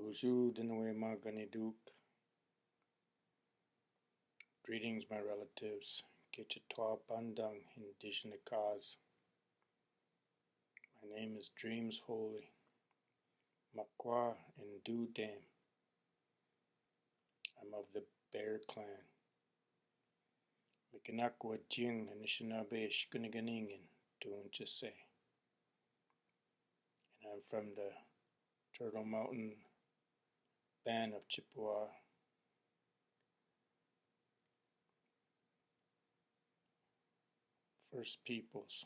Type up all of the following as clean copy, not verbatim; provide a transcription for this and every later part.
Uju Dinaway Magani Duke. Greetings, my relatives. Kichitwa Bandung Indigenous cause. My name is Dreams Holy. Makwa and Du Dam. I'm of the Bear Clan. Mikinakwa Jing Anishinaabe Shkuniganingin Tunchase. And I'm from the Turtle Mountain Band of Chippewa. First Peoples.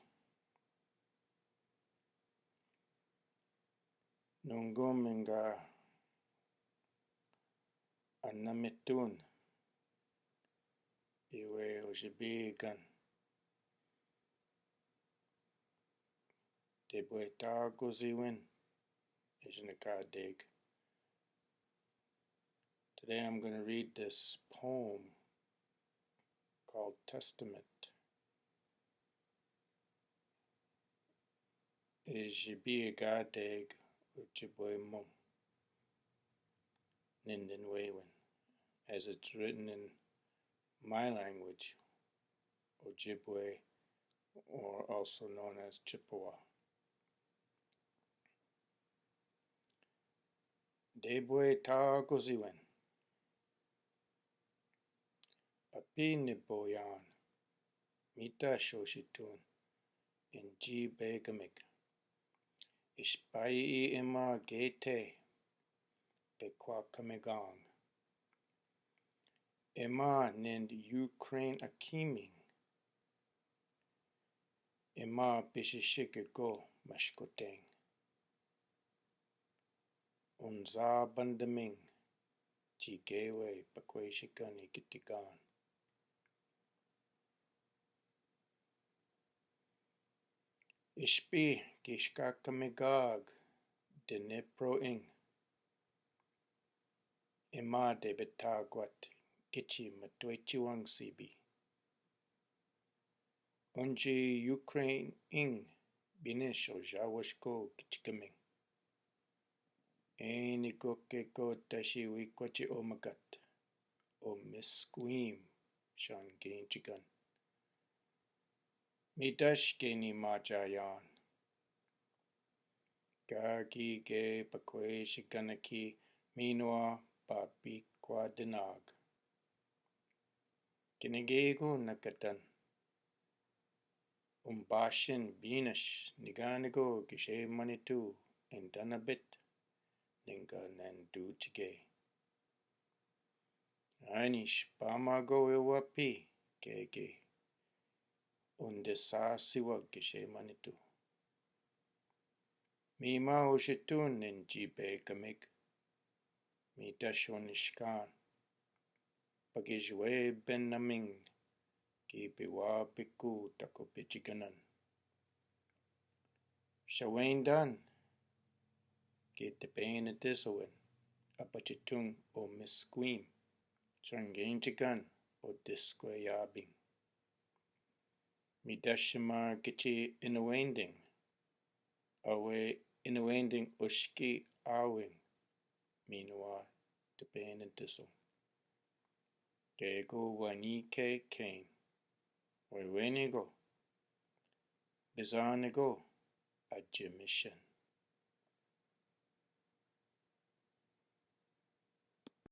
Nunguminga Anamitun Iwe Ojibwe Gun Debweta Goziwin Ishinakadeg. Today I'm going to read this poem called Testament. Ojibwe Gadeg Ojibwe Mum Ninden Waywin, as it's written in my language, Ojibwe, or also known as Chippewa. Debwe ta goziwen. Api niboyan. Mita shoshitun. Inji begamik. Ishpai ima gete. Bekwa kamegong. Ima nind Ukraine akiming. Ima bishishike go mashkoteng. Unza bandaming. Chigewe bakweshikani kitigan. Ishpi gishkakamegag deniproing. Ima de betagwat kichi matwechiwang sibi. Unji Ukraine ing binish o jawashko kichikaming. Eniko keko tashi wikwachi omagat o misqueam shan gain chigan. Midash geni majayan. Gagi ge bakwe shiganaki minwa babi kwa dinag. Kinegego nakatan. Umbashin binish niganigo gishe manitu and danabit ninga nandu chige. Anish pamago ewapi gege. Undesa siwa gishe manitu. Mima oshitun in jibe kamik. Mitashonishkan. Pagijwe ben naming. Ki biwa biku tako pichiganan. Shawain dan. Ki te pain a disowin. Apachitung o misqueam. Shangain chigan o disque yabing. Midashima gichi inawending. Awe inawending ushki awing. Meanwhile, te pain a disso. Gego wanike kane. Wewenigo. Bizarnigo. A Jimishan.